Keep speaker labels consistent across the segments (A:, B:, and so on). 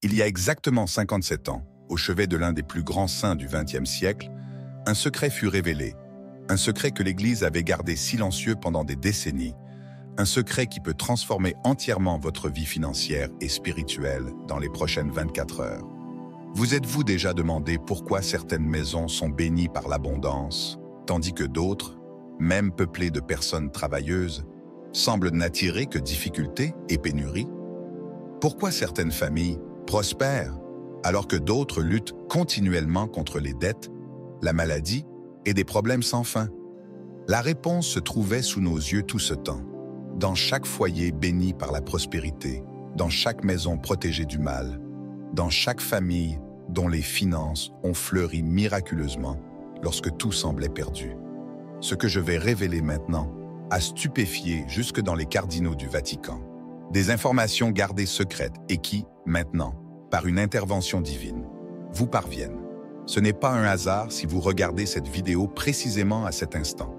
A: Il y a exactement 57 ans, au chevet de l'un des plus grands saints du XXe siècle, un secret fut révélé, un secret que l'Église avait gardé silencieux pendant des décennies, un secret qui peut transformer entièrement votre vie financière et spirituelle dans les prochaines 24 heures. Vous êtes-vous déjà demandé pourquoi certaines maisons sont bénies par l'abondance, tandis que d'autres, même peuplées de personnes travailleuses, semblent n'attirer que difficultés et pénuries? Pourquoi certaines familles prospèrent alors que d'autres luttent continuellement contre les dettes, la maladie et des problèmes sans fin? La réponse se trouvait sous nos yeux tout ce temps, dans chaque foyer béni par la prospérité, dans chaque maison protégée du mal, dans chaque famille dont les finances ont fleuri miraculeusement lorsque tout semblait perdu. Ce que je vais révéler maintenant a stupéfié jusque dans les cardinaux du Vatican. Des informations gardées secrètes et qui, maintenant, par une intervention divine, vous parviennent. Ce n'est pas un hasard si vous regardez cette vidéo précisément à cet instant.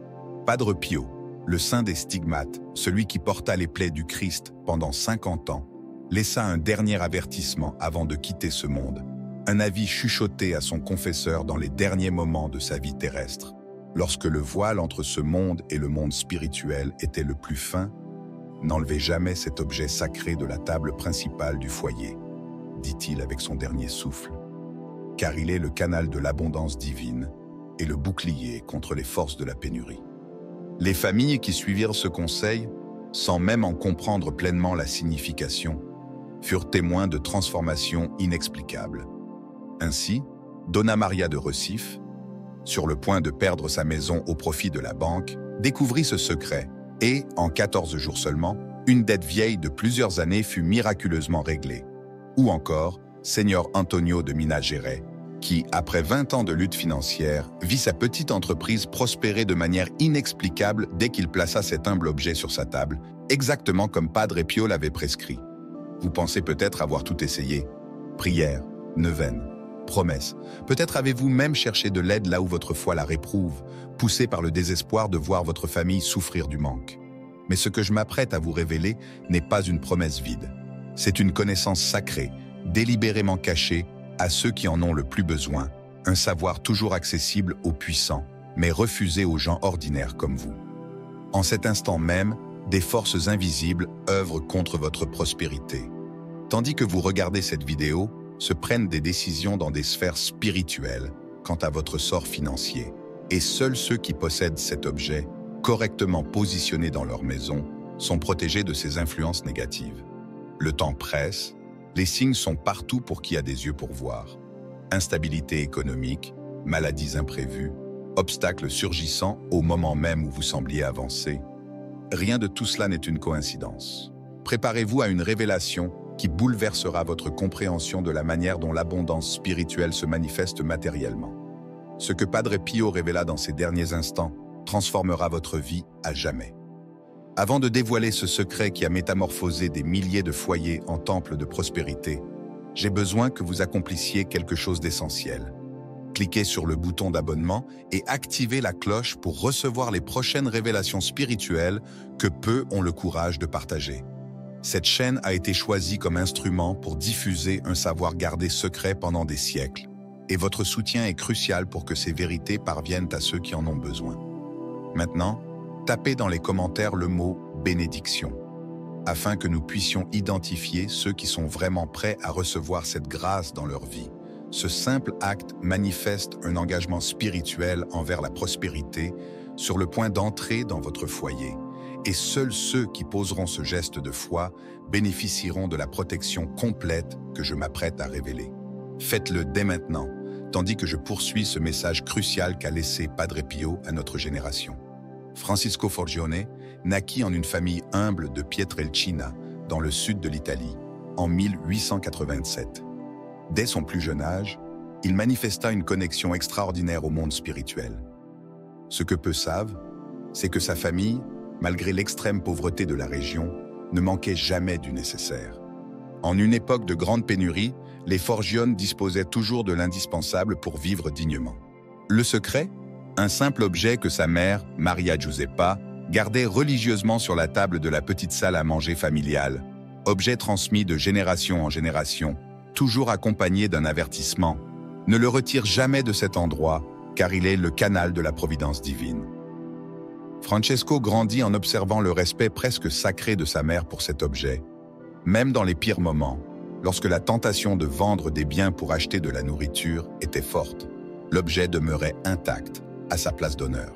A: Padre Pio, le saint des stigmates, celui qui porta les plaies du Christ pendant 50 ans, laissa un dernier avertissement avant de quitter ce monde, un avis chuchoté à son confesseur dans les derniers moments de sa vie terrestre, lorsque le voile entre ce monde et le monde spirituel était le plus fin. N'enlevez jamais cet objet sacré de la table principale du foyer, dit-il avec son dernier souffle, car il est le canal de l'abondance divine et le bouclier contre les forces de la pénurie. Les familles qui suivirent ce conseil, sans même en comprendre pleinement la signification, furent témoins de transformations inexplicables. Ainsi, Donna Maria de Recife, sur le point de perdre sa maison au profit de la banque, découvrit ce secret et, en 14 jours seulement, une dette vieille de plusieurs années fut miraculeusement réglée. Ou encore, Seigneur Antonio de Minas Gerais, qui, après 20 ans de lutte financière, vit sa petite entreprise prospérer de manière inexplicable dès qu'il plaça cet humble objet sur sa table, exactement comme Padre Pio l'avait prescrit. Vous pensez peut-être avoir tout essayé. Prière, neuvaine, promesse. Peut-être avez-vous même cherché de l'aide là où votre foi la réprouve, poussé par le désespoir de voir votre famille souffrir du manque. Mais ce que je m'apprête à vous révéler n'est pas une promesse vide. C'est une connaissance sacrée, délibérément cachée à ceux qui en ont le plus besoin, un savoir toujours accessible aux puissants, mais refusé aux gens ordinaires comme vous. En cet instant même, des forces invisibles œuvrent contre votre prospérité. Tandis que vous regardez cette vidéo, se prennent des décisions dans des sphères spirituelles quant à votre sort financier. Et seuls ceux qui possèdent cet objet, correctement positionné dans leur maison, sont protégés de ces influences négatives. Le temps presse, les signes sont partout pour qui a des yeux pour voir. Instabilité économique, maladies imprévues, obstacles surgissant au moment même où vous sembliez avancer. Rien de tout cela n'est une coïncidence. Préparez-vous à une révélation qui bouleversera votre compréhension de la manière dont l'abondance spirituelle se manifeste matériellement. Ce que Padre Pio révéla dans ces derniers instants transformera votre vie à jamais. Avant de dévoiler ce secret qui a métamorphosé des milliers de foyers en temples de prospérité, j'ai besoin que vous accomplissiez quelque chose d'essentiel. Cliquez sur le bouton d'abonnement et activez la cloche pour recevoir les prochaines révélations spirituelles que peu ont le courage de partager. Cette chaîne a été choisie comme instrument pour diffuser un savoir gardé secret pendant des siècles, et votre soutien est crucial pour que ces vérités parviennent à ceux qui en ont besoin. Maintenant, tapez dans les commentaires le mot « bénédiction » afin que nous puissions identifier ceux qui sont vraiment prêts à recevoir cette grâce dans leur vie. Ce simple acte manifeste un engagement spirituel envers la prospérité sur le point d'entrer dans votre foyer. Et seuls ceux qui poseront ce geste de foi bénéficieront de la protection complète que je m'apprête à révéler. Faites-le dès maintenant, tandis que je poursuis ce message crucial qu'a laissé Padre Pio à notre génération. Francisco Forgione naquit en une famille humble de Pietrelcina, dans le sud de l'Italie, en 1887. Dès son plus jeune âge, il manifesta une connexion extraordinaire au monde spirituel. Ce que peu savent, c'est que sa famille, malgré l'extrême pauvreté de la région, ne manquait jamais du nécessaire. En une époque de grande pénurie, les Forgione disposaient toujours de l'indispensable pour vivre dignement. Le secret? Un simple objet que sa mère, Maria Giuseppa, gardait religieusement sur la table de la petite salle à manger familiale, objet transmis de génération en génération, toujours accompagné d'un avertissement. Ne le retire jamais de cet endroit, car il est le canal de la providence divine. Francesco grandit en observant le respect presque sacré de sa mère pour cet objet. Même dans les pires moments, lorsque la tentation de vendre des biens pour acheter de la nourriture était forte, l'objet demeurait intact, à sa place d'honneur.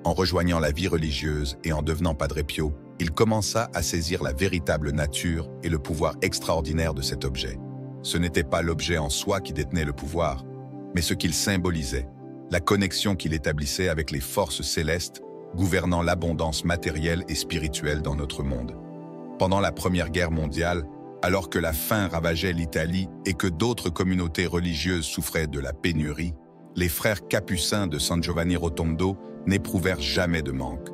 A: En rejoignant la vie religieuse et en devenant Padre Pio, il commença à saisir la véritable nature et le pouvoir extraordinaire de cet objet. Ce n'était pas l'objet en soi qui détenait le pouvoir, mais ce qu'il symbolisait, la connexion qu'il établissait avec les forces célestes gouvernant l'abondance matérielle et spirituelle dans notre monde. Pendant la Première Guerre mondiale, alors que la faim ravageait l'Italie et que d'autres communautés religieuses souffraient de la pénurie, les frères capucins de San Giovanni Rotondo n'éprouvèrent jamais de manque.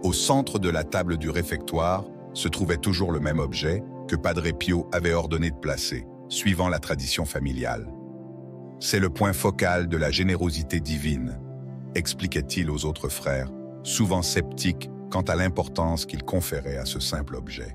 A: Au centre de la table du réfectoire se trouvait toujours le même objet que Padre Pio avait ordonné de placer, suivant la tradition familiale. C'est le point focal de la générosité divine, expliquait-il aux autres frères, souvent sceptiques quant à l'importance qu'il conférait à ce simple objet.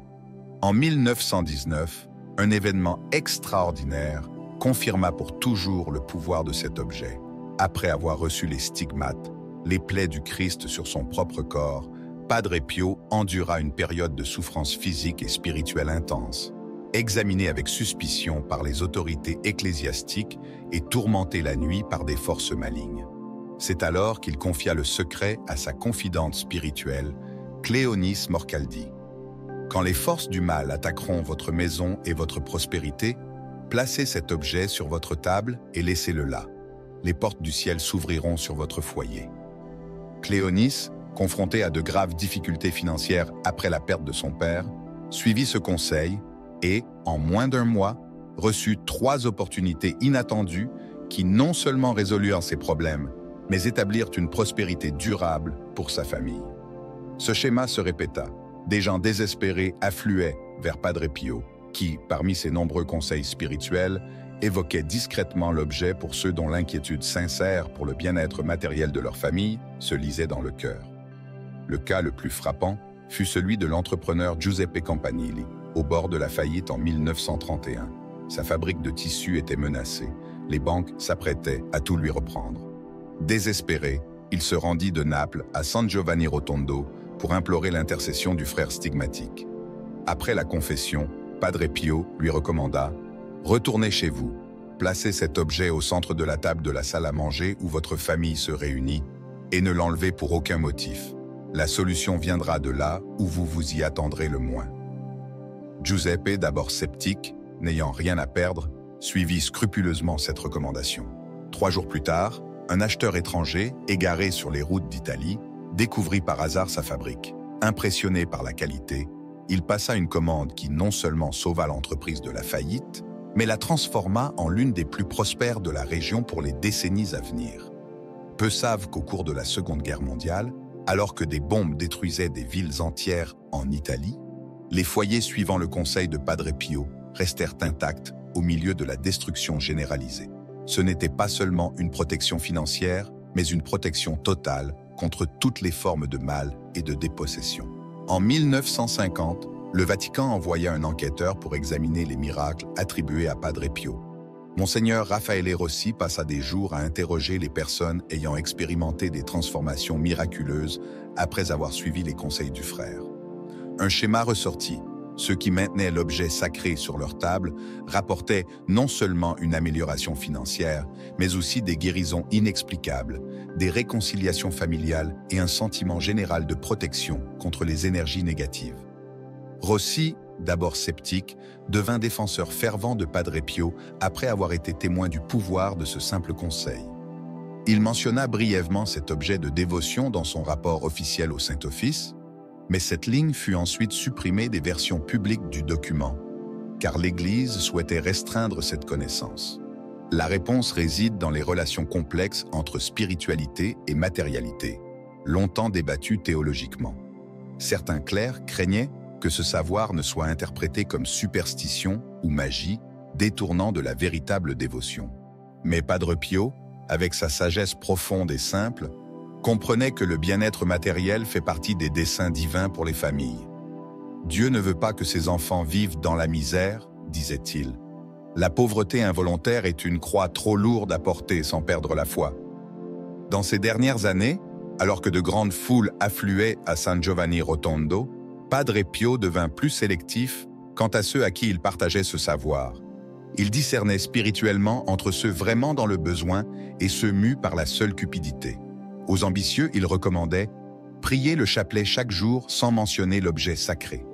A: En 1919, un événement extraordinaire confirma pour toujours le pouvoir de cet objet. Après avoir reçu les stigmates, les plaies du Christ sur son propre corps, Padre Pio endura une période de souffrance physique et spirituelle intense, examiné avec suspicion par les autorités ecclésiastiques et tourmenté la nuit par des forces malignes. C'est alors qu'il confia le secret à sa confidente spirituelle, Cléonis Morcaldi. Quand les forces du mal attaqueront votre maison et votre prospérité, placez cet objet sur votre table et laissez-le là. Les portes du ciel s'ouvriront sur votre foyer. Cléonis, confronté à de graves difficultés financières après la perte de son père, suivit ce conseil et, en moins d'un mois, reçut 3 opportunités inattendues qui non seulement résolurent ses problèmes, mais établirent une prospérité durable pour sa famille. Ce schéma se répéta. Des gens désespérés affluaient vers Padre Pio, qui, parmi ses nombreux conseils spirituels, évoquait discrètement l'objet pour ceux dont l'inquiétude sincère pour le bien-être matériel de leur famille se lisait dans le cœur. Le cas le plus frappant fut celui de l'entrepreneur Giuseppe Campanile, au bord de la faillite en 1931. Sa fabrique de tissus était menacée. Les banques s'apprêtaient à tout lui reprendre. Désespéré, il se rendit de Naples à San Giovanni Rotondo pour implorer l'intercession du frère stigmatique. Après la confession, Padre Pio lui recommanda « Retournez chez vous, placez cet objet au centre de la table de la salle à manger où votre famille se réunit et ne l'enlevez pour aucun motif. La solution viendra de là où vous vous y attendrez le moins. » Giuseppe, d'abord sceptique, n'ayant rien à perdre, suivit scrupuleusement cette recommandation. 3 jours plus tard, un acheteur étranger, égaré sur les routes d'Italie, découvrit par hasard sa fabrique. Impressionné par la qualité, il passa une commande qui non seulement sauva l'entreprise de la faillite, mais la transforma en l'une des plus prospères de la région pour les décennies à venir. Peu savent qu'au cours de la Seconde Guerre mondiale, alors que des bombes détruisaient des villes entières en Italie, les foyers suivant le conseil de Padre Pio restèrent intacts au milieu de la destruction généralisée. Ce n'était pas seulement une protection financière, mais une protection totale contre toutes les formes de mal et de dépossession. En 1950, le Vatican envoya un enquêteur pour examiner les miracles attribués à Padre Pio. Monseigneur Raffaele Rossi passa des jours à interroger les personnes ayant expérimenté des transformations miraculeuses après avoir suivi les conseils du frère. Un schéma ressortit. Ceux qui maintenaient l'objet sacré sur leur table rapportaient non seulement une amélioration financière, mais aussi des guérisons inexplicables, des réconciliations familiales et un sentiment général de protection contre les énergies négatives. Rossi, d'abord sceptique, devint défenseur fervent de Padre Pio après avoir été témoin du pouvoir de ce simple conseil. Il mentionna brièvement cet objet de dévotion dans son rapport officiel au Saint-Office, mais cette ligne fut ensuite supprimée des versions publiques du document, car l'Église souhaitait restreindre cette connaissance. La réponse réside dans les relations complexes entre spiritualité et matérialité, longtemps débattues théologiquement. Certains clercs craignaient que ce savoir ne soit interprété comme superstition ou magie, détournant de la véritable dévotion. Mais Padre Pio, avec sa sagesse profonde et simple, comprenait que le bien-être matériel fait partie des desseins divins pour les familles. Dieu ne veut pas que ses enfants vivent dans la misère, disait-il, La pauvreté involontaire est une croix trop lourde à porter sans perdre la foi. Dans ces dernières années, alors que de grandes foules affluaient à San Giovanni Rotondo, Padre Pio devint plus sélectif quant à ceux à qui il partageait ce savoir. Il discernait spirituellement entre ceux vraiment dans le besoin et ceux mus par la seule cupidité. Aux ambitieux, il recommandait « prier le chapelet chaque jour sans mentionner l'objet sacré ».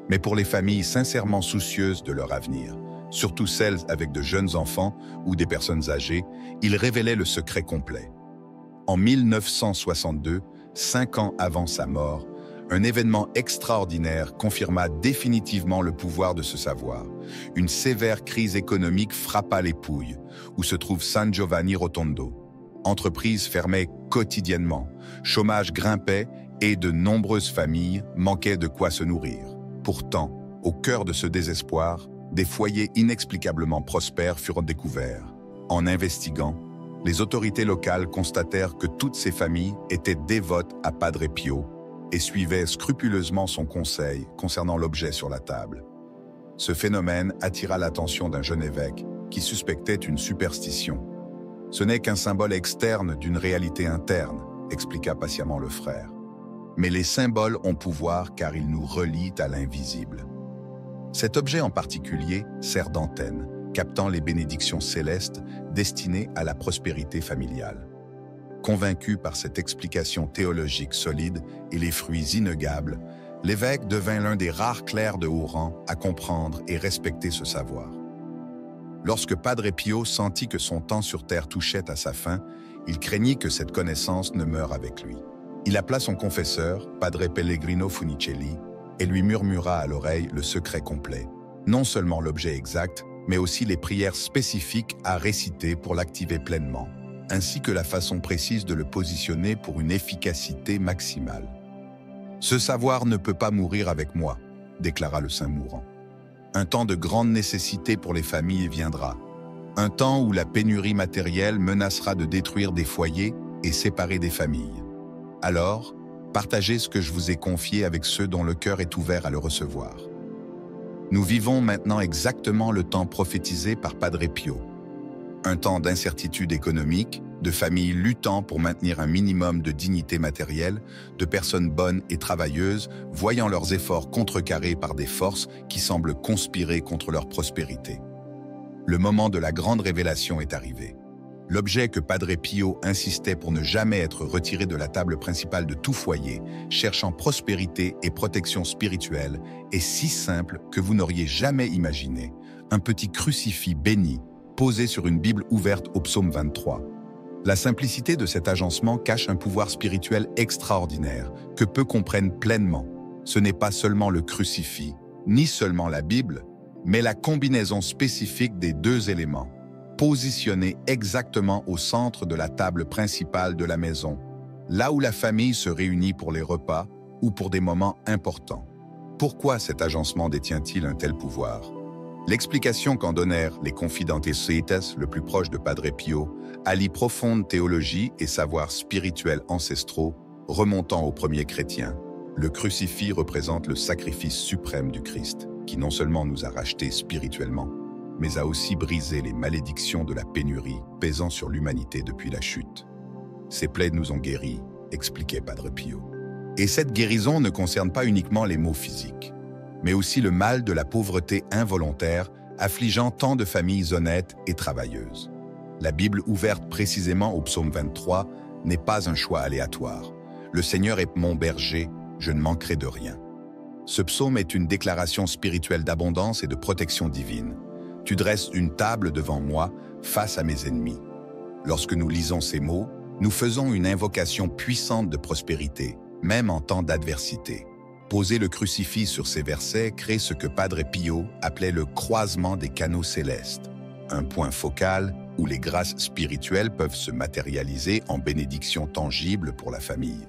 A: Mais pour les familles sincèrement soucieuses de leur avenir, surtout celles avec de jeunes enfants ou des personnes âgées, il révélait le secret complet. En 1962, 5 ans avant sa mort, un événement extraordinaire confirma définitivement le pouvoir de ce savoir. Une sévère crise économique frappa les Pouilles, où se trouve San Giovanni Rotondo. Entreprises fermaient quotidiennement, chômage grimpait et de nombreuses familles manquaient de quoi se nourrir. Pourtant, au cœur de ce désespoir, des foyers inexplicablement prospères furent découverts. En investiguant, les autorités locales constatèrent que toutes ces familles étaient dévotes à Padre Pio et suivaient scrupuleusement son conseil concernant l'objet sur la table. Ce phénomène attira l'attention d'un jeune évêque qui suspectait une superstition. « Ce n'est qu'un symbole externe d'une réalité interne », expliqua patiemment le frère. Mais les symboles ont pouvoir car ils nous relient à l'invisible. Cet objet en particulier sert d'antenne, captant les bénédictions célestes destinées à la prospérité familiale. Convaincu par cette explication théologique solide et les fruits inégables, l'évêque devint l'un des rares clercs de haut rang à comprendre et respecter ce savoir. Lorsque Padre Pio sentit que son temps sur terre touchait à sa fin, il craignit que cette connaissance ne meure avec lui. Il appela son confesseur, Padre Pellegrino Funicelli, et lui murmura à l'oreille le secret complet. Non seulement l'objet exact, mais aussi les prières spécifiques à réciter pour l'activer pleinement, ainsi que la façon précise de le positionner pour une efficacité maximale. « Ce savoir ne peut pas mourir avec moi », déclara le saint mourant. « Un temps de grande nécessité pour les familles viendra. Un temps où la pénurie matérielle menacera de détruire des foyers et séparer des familles. Alors, partagez ce que je vous ai confié avec ceux dont le cœur est ouvert à le recevoir. » Nous vivons maintenant exactement le temps prophétisé par Padre Pio. Un temps d'incertitude économique, de familles luttant pour maintenir un minimum de dignité matérielle, de personnes bonnes et travailleuses voyant leurs efforts contrecarrés par des forces qui semblent conspirer contre leur prospérité. Le moment de la grande révélation est arrivé. L'objet que Padre Pio insistait pour ne jamais être retiré de la table principale de tout foyer, cherchant prospérité et protection spirituelle, est si simple que vous n'auriez jamais imaginé. Un petit crucifix béni, posé sur une Bible ouverte au psaume 23. La simplicité de cet agencement cache un pouvoir spirituel extraordinaire, que peu comprennent pleinement. Ce n'est pas seulement le crucifix, ni seulement la Bible, mais la combinaison spécifique des deux éléments, positionnés exactement au centre de la table principale de la maison, là où la famille se réunit pour les repas ou pour des moments importants. Pourquoi cet agencement détient-il un tel pouvoir? L'explication qu'en donnèrent les Confidentes Cites, le plus proche de Padre Pio, allie profonde théologie et savoirs spirituels ancestraux remontant aux premiers chrétiens. Le crucifix représente le sacrifice suprême du Christ, qui non seulement nous a rachetés spirituellement, mais a aussi brisé les malédictions de la pénurie pesant sur l'humanité depuis la chute. Ces plaies nous ont guéris, expliquait Padre Pio. Et cette guérison ne concerne pas uniquement les maux physiques, mais aussi le mal de la pauvreté involontaire affligeant tant de familles honnêtes et travailleuses. La Bible ouverte précisément au psaume 23 n'est pas un choix aléatoire. Le Seigneur est mon berger, je ne manquerai de rien. Ce psaume est une déclaration spirituelle d'abondance et de protection divine. Tu dresses une table devant moi, face à mes ennemis. Lorsque nous lisons ces mots, nous faisons une invocation puissante de prospérité, même en temps d'adversité. Poser le crucifix sur ces versets crée ce que Padre Pio appelait le croisement des canaux célestes, un point focal où les grâces spirituelles peuvent se matérialiser en bénédictions tangibles pour la famille.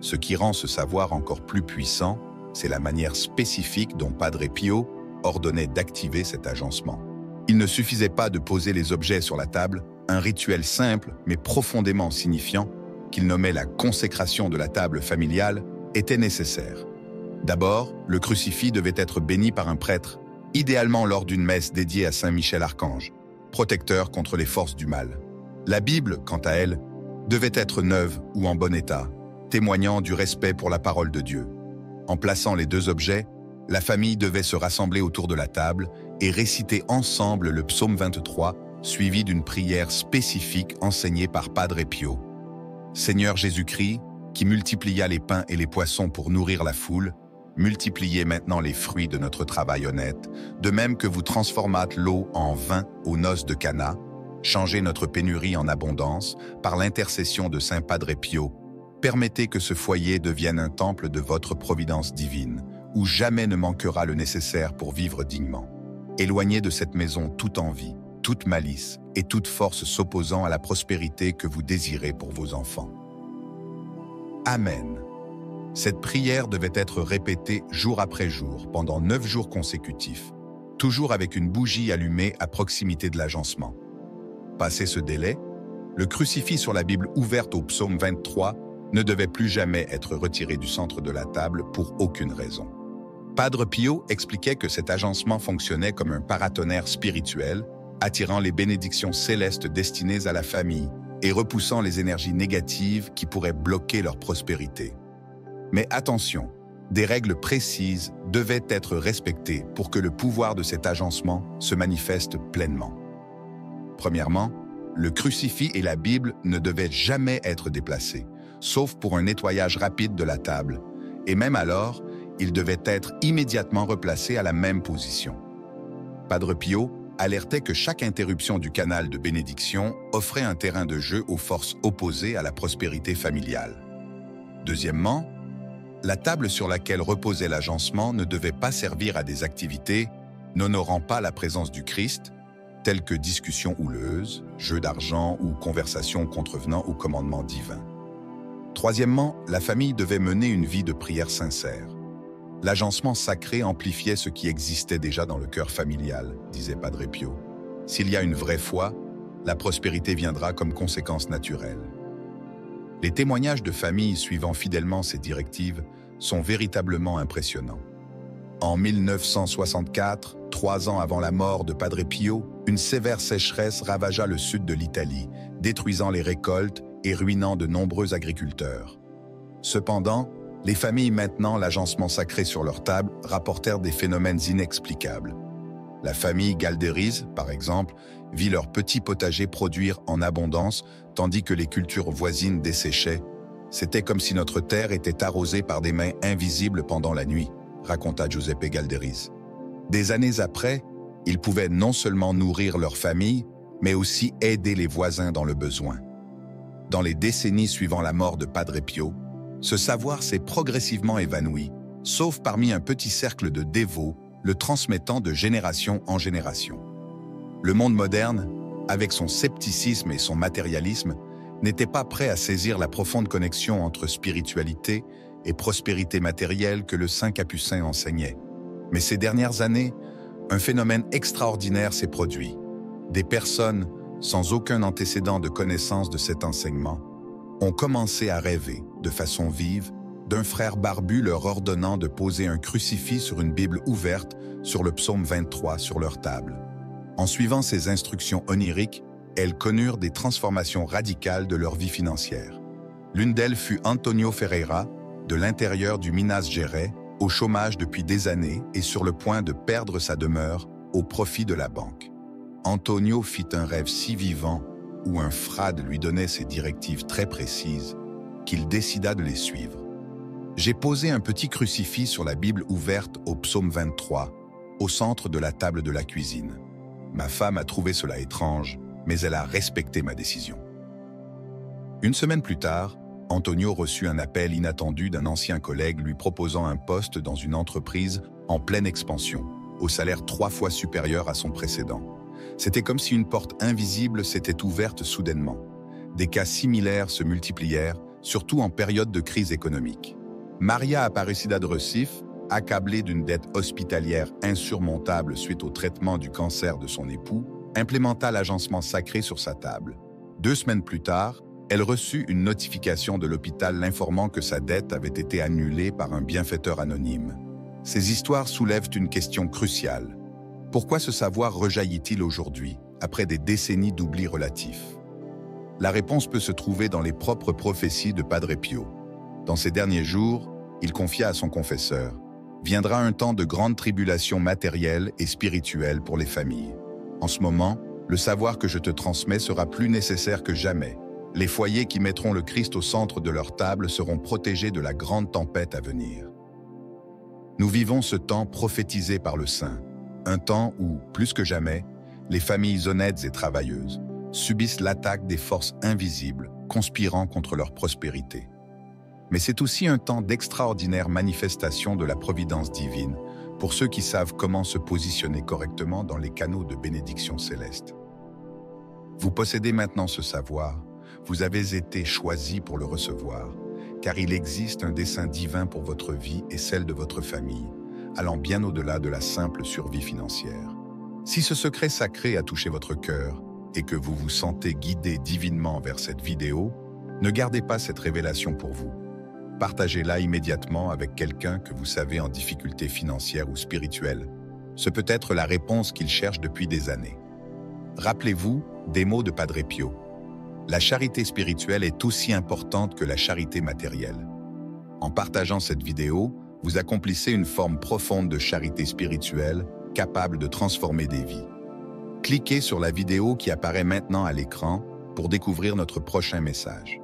A: Ce qui rend ce savoir encore plus puissant, c'est la manière spécifique dont Padre Pio ordonnait d'activer cet agencement. Il ne suffisait pas de poser les objets sur la table, un rituel simple mais profondément signifiant, qu'il nommait la consécration de la table familiale, était nécessaire. D'abord, le crucifix devait être béni par un prêtre, idéalement lors d'une messe dédiée à Saint Michel Archange, protecteur contre les forces du mal. La Bible, quant à elle, devait être neuve ou en bon état, témoignant du respect pour la parole de Dieu. En plaçant les deux objets, la famille devait se rassembler autour de la table et réciter ensemble le psaume 23, suivi d'une prière spécifique enseignée par Padre Pio. Seigneur Jésus-Christ, qui multiplia les pains et les poissons pour nourrir la foule, multipliez maintenant les fruits de notre travail honnête, de même que vous transformâtes l'eau en vin aux noces de Cana, changez notre pénurie en abondance par l'intercession de Saint Padre Pio. Permettez que ce foyer devienne un temple de votre providence divine, où jamais ne manquera le nécessaire pour vivre dignement. Éloignez de cette maison toute envie, toute malice et toute force s'opposant à la prospérité que vous désirez pour vos enfants. Amen. Cette prière devait être répétée jour après jour, pendant 9 jours consécutifs, toujours avec une bougie allumée à proximité de l'agencement. Passé ce délai, le crucifix sur la Bible ouverte au psaume 23 ne devait plus jamais être retiré du centre de la table pour aucune raison. Padre Pio expliquait que cet agencement fonctionnait comme un paratonnerre spirituel, attirant les bénédictions célestes destinées à la famille et repoussant les énergies négatives qui pourraient bloquer leur prospérité. Mais attention, des règles précises devaient être respectées pour que le pouvoir de cet agencement se manifeste pleinement. Premièrement, le crucifix et la Bible ne devaient jamais être déplacés, sauf pour un nettoyage rapide de la table, et même alors, ils devaient être immédiatement replacés à la même position. Padre Pio alertait que chaque interruption du canal de bénédiction offrait un terrain de jeu aux forces opposées à la prospérité familiale. Deuxièmement, la table sur laquelle reposait l'agencement ne devait pas servir à des activités n'honorant pas la présence du Christ, telles que discussions houleuses, jeux d'argent ou conversations contrevenant au commandement divin. Troisièmement, la famille devait mener une vie de prière sincère. L'agencement sacré amplifiait ce qui existait déjà dans le cœur familial, disait Padre Pio. S'il y a une vraie foi, la prospérité viendra comme conséquence naturelle. Les témoignages de familles suivant fidèlement ces directives sont véritablement impressionnants. En 1964, 3 ans avant la mort de Padre Pio, une sévère sécheresse ravagea le sud de l'Italie, détruisant les récoltes et ruinant de nombreux agriculteurs. Cependant, les familles maintenant l'agencement sacré sur leur table rapportèrent des phénomènes inexplicables. La famille Galderiz, par exemple, vit leur petit potager produire en abondance, tandis que les cultures voisines desséchaient. C'était comme si notre terre était arrosée par des mains invisibles pendant la nuit, raconta Giuseppe Galderiz. Des années après, ils pouvaient non seulement nourrir leur famille, mais aussi aider les voisins dans le besoin. Dans les décennies suivant la mort de Padre Pio, ce savoir s'est progressivement évanoui, sauf parmi un petit cercle de dévots, le transmettant de génération en génération. Le monde moderne, avec son scepticisme et son matérialisme, n'était pas prêt à saisir la profonde connexion entre spiritualité et prospérité matérielle que le Saint Capucin enseignait. Mais ces dernières années, un phénomène extraordinaire s'est produit. Des personnes, sans aucun antécédent de connaissance de cet enseignement, ont commencé à rêver, de façon vive, d'un frère barbu leur ordonnant de poser un crucifix sur une Bible ouverte sur le psaume 23 sur leur table. En suivant ces instructions oniriques, elles connurent des transformations radicales de leur vie financière. L'une d'elles fut Antonio Ferreira, de l'intérieur du Minas Gerais, au chômage depuis des années et sur le point de perdre sa demeure au profit de la banque. Antonio fit un rêve si vivant où un frade lui donnait ses directives très précises qu'il décida de les suivre. J'ai posé un petit crucifix sur la Bible ouverte au psaume 23, au centre de la table de la cuisine. Ma femme a trouvé cela étrange, mais elle a respecté ma décision. Une semaine plus tard, Antonio reçut un appel inattendu d'un ancien collègue lui proposant un poste dans une entreprise en pleine expansion, au salaire 3 fois supérieur à son précédent. C'était comme si une porte invisible s'était ouverte soudainement. Des cas similaires se multiplièrent, surtout en période de crise économique. Maria Aparecida de Recife, accablée d'une dette hospitalière insurmontable suite au traitement du cancer de son époux, implémenta l'agencement sacré sur sa table. 2 semaines plus tard, elle reçut une notification de l'hôpital l'informant que sa dette avait été annulée par un bienfaiteur anonyme. Ces histoires soulèvent une question cruciale. Pourquoi ce savoir rejaillit-il aujourd'hui, après des décennies d'oubli relatif? La réponse peut se trouver dans les propres prophéties de Padre Pio. Dans ces derniers jours, il confia à son confesseur: « Viendra un temps de grande tribulation matérielle et spirituelle pour les familles. En ce moment, le savoir que je te transmets sera plus nécessaire que jamais. Les foyers qui mettront le Christ au centre de leur table seront protégés de la grande tempête à venir. » Nous vivons ce temps prophétisé par le Saint, un temps où, plus que jamais, les familles honnêtes et travailleuses subissent l'attaque des forces invisibles conspirant contre leur prospérité. Mais c'est aussi un temps d'extraordinaire manifestation de la providence divine pour ceux qui savent comment se positionner correctement dans les canaux de bénédiction céleste. Vous possédez maintenant ce savoir, vous avez été choisi pour le recevoir, car il existe un dessein divin pour votre vie et celle de votre famille, allant bien au-delà de la simple survie financière. Si ce secret sacré a touché votre cœur et que vous vous sentez guidé divinement vers cette vidéo, ne gardez pas cette révélation pour vous. Partagez-la immédiatement avec quelqu'un que vous savez en difficulté financière ou spirituelle. Ce peut être la réponse qu'il cherche depuis des années. Rappelez-vous des mots de Padre Pio. La charité spirituelle est aussi importante que la charité matérielle. En partageant cette vidéo, vous accomplissez une forme profonde de charité spirituelle capable de transformer des vies. Cliquez sur la vidéo qui apparaît maintenant à l'écran pour découvrir notre prochain message.